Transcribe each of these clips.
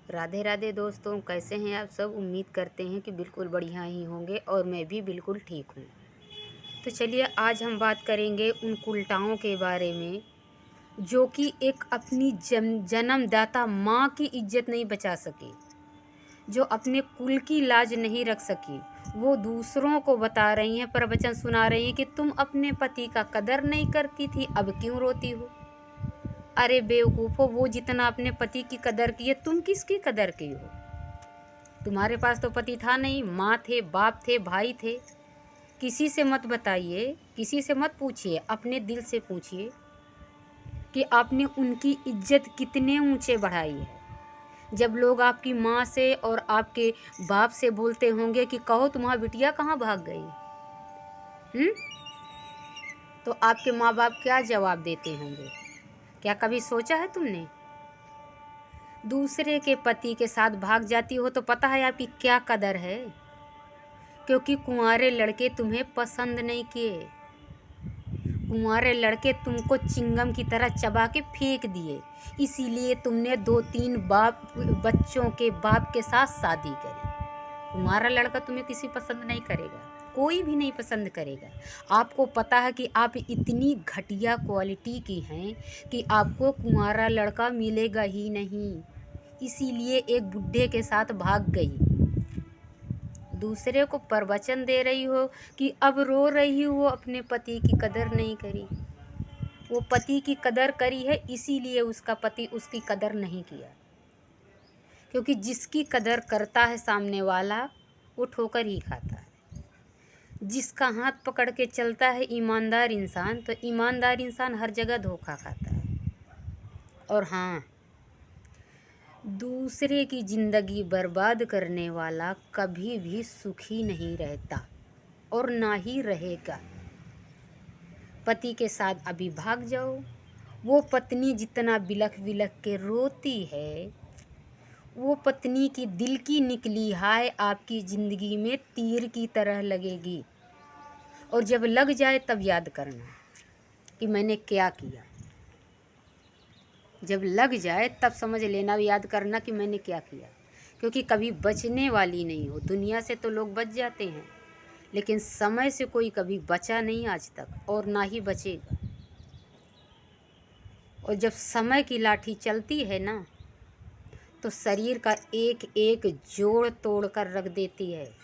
राधे राधे दोस्तों, कैसे हैं आप सब। उम्मीद करते हैं कि बिल्कुल बढ़िया ही होंगे और मैं भी बिल्कुल ठीक हूँ। तो चलिए आज हम बात करेंगे उन कुलटाओं के बारे में जो कि एक अपनी जन्मदाता माँ की इज्जत नहीं बचा सकी, जो अपने कुल की लाज नहीं रख सकी। वो दूसरों को बता रही हैं, प्रवचन सुना रही हैं कि तुम अपने पति का कदर नहीं करती थी, अब क्यों रोती हो। अरे बेवकूफ़ो, वो जितना अपने पति की कदर की है, तुम किसकी कदर की हो। तुम्हारे पास तो पति था नहीं, माँ थे, बाप थे, भाई थे। किसी से मत बताइए, किसी से मत पूछिए, अपने दिल से पूछिए कि आपने उनकी इज्जत कितने ऊंचे बढ़ाई है। जब लोग आपकी माँ से और आपके बाप से बोलते होंगे कि कहो तुम्हारी बिटिया कहाँ भाग गई, तो आपके माँ बाप क्या जवाब देते होंगे। क्या कभी सोचा है तुमने। दूसरे के पति के साथ भाग जाती हो तो पता है आपकी क्या कदर है, क्योंकि कुंवारे लड़के तुम्हें पसंद नहीं किए। कुंवारे लड़के तुमको चिंगम की तरह चबा के फेंक दिए, इसीलिए तुमने 2-3 बच्चों के बाप के साथ शादी करी। कुंवारा लड़का तुम्हें किसी पसंद नहीं करेगा, कोई भी नहीं पसंद करेगा। आपको पता है कि आप इतनी घटिया क्वालिटी की हैं कि आपको कुंवारा लड़का मिलेगा ही नहीं, इसीलिए एक बुढ़े के साथ भाग गई। दूसरे को प्रवचन दे रही हो कि अब रो रही हो, अपने पति की कदर नहीं करी। वो पति की कदर करी है, इसीलिए उसका पति उसकी कदर नहीं किया। क्योंकि जिसकी कदर करता है सामने वाला, वो ठोकर ही खाता है। जिसका हाथ पकड़ के चलता है ईमानदार इंसान, तो ईमानदार इंसान हर जगह धोखा खाता है। और हाँ, दूसरे की ज़िंदगी बर्बाद करने वाला कभी भी सुखी नहीं रहता और ना ही रहेगा। पति के साथ अभी भाग जाओ। वो पत्नी जितना बिलख बिलख के रोती है, वो पत्नी की दिल की निकली हाय आपकी ज़िंदगी में तीर की तरह लगेगी। और जब लग जाए तब याद करना कि मैंने क्या किया। जब लग जाए तब समझ लेना, याद करना कि मैंने क्या किया। क्योंकि कभी बचने वाली नहीं हो। दुनिया से तो लोग बच जाते हैं, लेकिन समय से कोई कभी बचा नहीं आज तक, और ना ही बचेगा। और जब समय की लाठी चलती है ना, तो शरीर का एक एक जोड़ तोड़ कर रख देती है,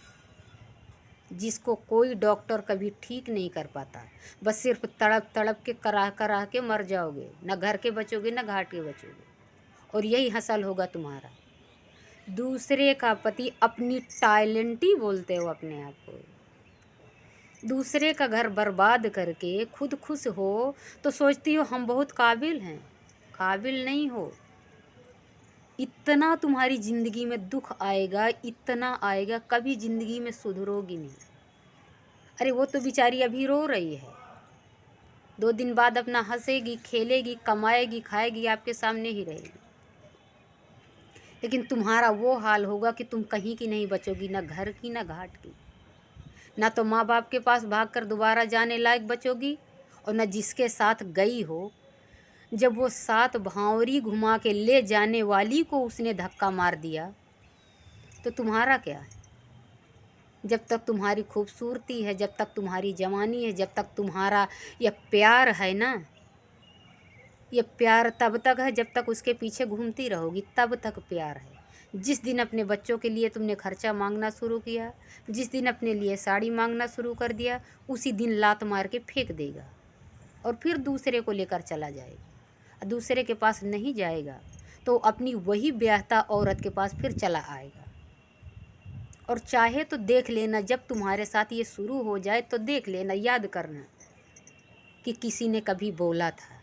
जिसको कोई डॉक्टर कभी ठीक नहीं कर पाता। बस सिर्फ तड़प तड़प के करा के मर जाओगे, ना घर के बचोगे ना घाट के बचोगे। और यही हसल होगा तुम्हारा। दूसरे का पति अपनी टैलेंटी बोलते हो अपने आप को। दूसरे का घर बर्बाद करके खुद खुश हो तो सोचती हो हम बहुत काबिल हैं। काबिल नहीं हो। इतना तुम्हारी ज़िंदगी में दुख आएगा, इतना आएगा, कभी ज़िंदगी में सुधरोगी नहीं। अरे वो तो बेचारी अभी रो रही है, 2 दिन बाद अपना हंसेगी, खेलेगी, कमाएगी, खाएगी, आपके सामने ही रहेगी। लेकिन तुम्हारा वो हाल होगा कि तुम कहीं की नहीं बचोगी, ना घर की ना घाट की। ना तो माँ बाप के पास भागकर दोबारा जाने लायक बचोगी, और न जिसके साथ गई हो, जब वो 7 भांवरी घुमा के ले जाने वाली को उसने धक्का मार दिया, तो तुम्हारा क्या है। जब तक तुम्हारी खूबसूरती है, जब तक तुम्हारी जवानी है, जब तक तुम्हारा यह प्यार है ना, यह प्यार तब तक है जब तक उसके पीछे घूमती रहोगी, तब तक प्यार है। जिस दिन अपने बच्चों के लिए तुमने खर्चा मांगना शुरू किया, जिस दिन अपने लिए साड़ी मांगना शुरू कर दिया, उसी दिन लात मार के फेंक देगा और फिर दूसरे को लेकर चला जाएगा। दूसरे के पास नहीं जाएगा तो अपनी वही ब्याहता औरत के पास फिर चला आएगा। और चाहे तो देख लेना, जब तुम्हारे साथ ये शुरू हो जाए तो देख लेना, याद करना कि किसी ने कभी बोला था